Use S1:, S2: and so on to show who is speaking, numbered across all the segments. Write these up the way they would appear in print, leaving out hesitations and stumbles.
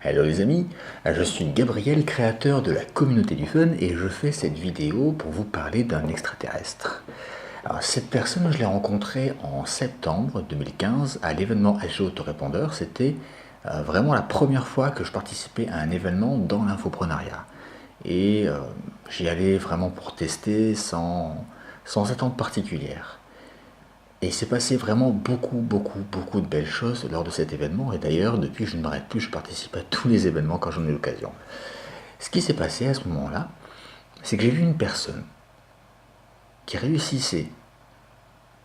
S1: Hello les amis, je suis Gabriel, créateur de la communauté du fun et je fais cette vidéo pour vous parler d'un extraterrestre. Alors, cette personne, je l'ai rencontrée en septembre 2015 à l'événement SG Autorépondeur. C'était vraiment la première fois que je participais à un événement dans l'infoprenariat. Et j'y allais vraiment pour tester sans attente particulière. Et il s'est passé vraiment beaucoup de belles choses lors de cet événement. Et d'ailleurs, depuis, je ne m'arrête plus, je participe à tous les événements quand j'en ai l'occasion. Ce qui s'est passé à ce moment-là, c'est que j'ai vu une personne qui réussissait,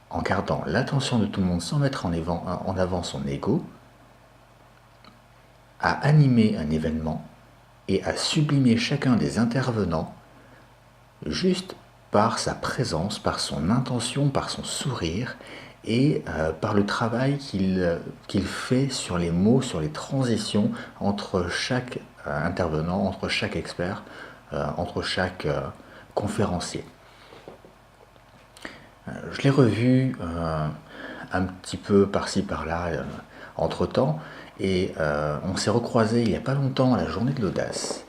S1: en gardant l'attention de tout le monde sans mettre en avant son ego, à animer un événement et à sublimer chacun des intervenants juste par sa présence, par son intention, par son sourire et par le travail qu'il fait sur les mots, sur les transitions entre chaque intervenant, entre chaque expert, entre chaque conférencier. Je l'ai revu un petit peu par-ci par-là entre-temps et on s'est recroisé il n'y a pas longtemps à la journée de l'audace.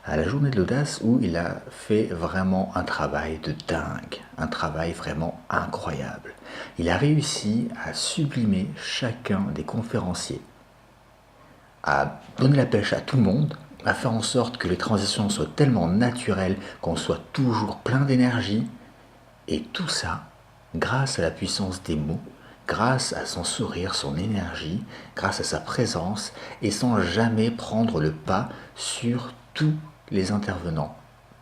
S1: À la journée de l'audace où il a fait vraiment un travail de dingue, un travail vraiment incroyable. Il a réussi à sublimer chacun des conférenciers, à donner la pêche à tout le monde, à faire en sorte que les transitions soient tellement naturelles qu'on soit toujours plein d'énergie, et tout ça grâce à la puissance des mots, grâce à son sourire, son énergie, grâce à sa présence, et sans jamais prendre le pas sur tous les intervenants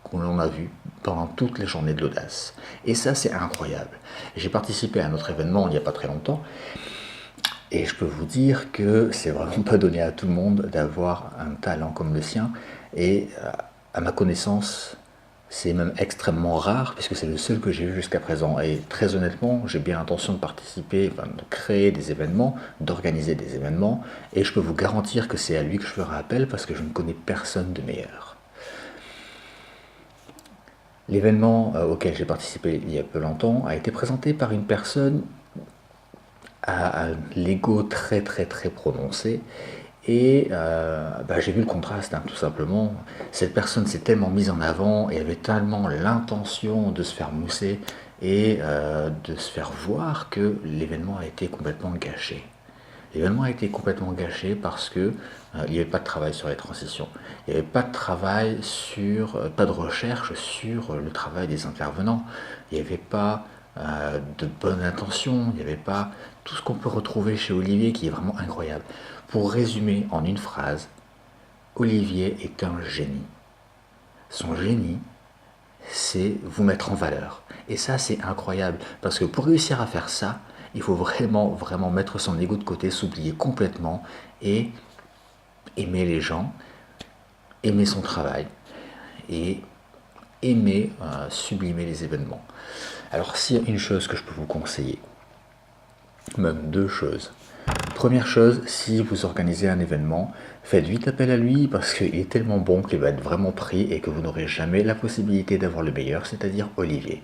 S1: qu'on a vus pendant toutes les journées de l'audace. Et ça, c'est incroyable. J'ai participé à un autre événement il n'y a pas très longtemps, et je peux vous dire que c'est vraiment pas donné à tout le monde d'avoir un talent comme le sien, et à ma connaissance, c'est même extrêmement rare puisque c'est le seul que j'ai vu jusqu'à présent. Et très honnêtement, j'ai bien l'intention de participer, enfin, de créer des événements, d'organiser des événements. Et je peux vous garantir que c'est à lui que je ferai appel parce que je ne connais personne de meilleur. L'événement auquel j'ai participé il y a peu longtemps a été présenté par une personne à l'ego très prononcé. Et j'ai vu le contraste, hein, tout simplement. Cette personne s'est tellement mise en avant et avait tellement l'intention de se faire mousser et de se faire voir que l'événement a été complètement gâché. L'événement a été complètement gâché parce que il n'y avait pas de travail sur les transitions. Il n'y avait pas de travail sur, pas de recherche sur le travail des intervenants. Il n'y avait pas de bonne intention. Il n'y avait pas tout ce qu'on peut retrouver chez Olivier qui est vraiment incroyable. Pour résumer en une phrase, Olivier est un génie. Son génie, c'est vous mettre en valeur. Et ça, c'est incroyable. Parce que pour réussir à faire ça, il faut vraiment mettre son ego de côté, s'oublier complètement et aimer les gens, aimer son travail et aimer sublimer les événements. Alors, s'il y a une chose que je peux vous conseiller, même deux choses. Première chose, si vous organisez un événement, faites vite appel à lui parce qu'il est tellement bon qu'il va être vraiment pris et que vous n'aurez jamais la possibilité d'avoir le meilleur, c'est-à-dire Olivier.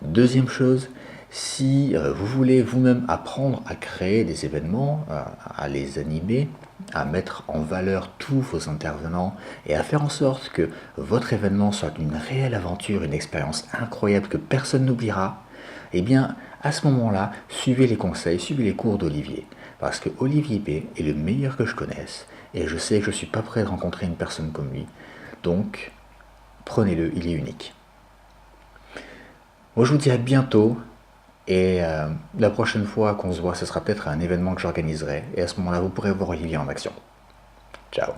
S1: Deuxième chose, si vous voulez vous-même apprendre à créer des événements, à les animer, à mettre en valeur tous vos intervenants et à faire en sorte que votre événement soit une réelle aventure, une expérience incroyable que personne n'oubliera, eh bien, à ce moment-là, suivez les conseils, suivez les cours d'Olivier. Parce que Olivier B est le meilleur que je connaisse et je sais que je ne suis pas prêt de rencontrer une personne comme lui. Donc, prenez-le, il est unique. Moi, je vous dis à bientôt et la prochaine fois qu'on se voit, ce sera peut-être un événement que j'organiserai et à ce moment-là, vous pourrez voir Olivier en action. Ciao.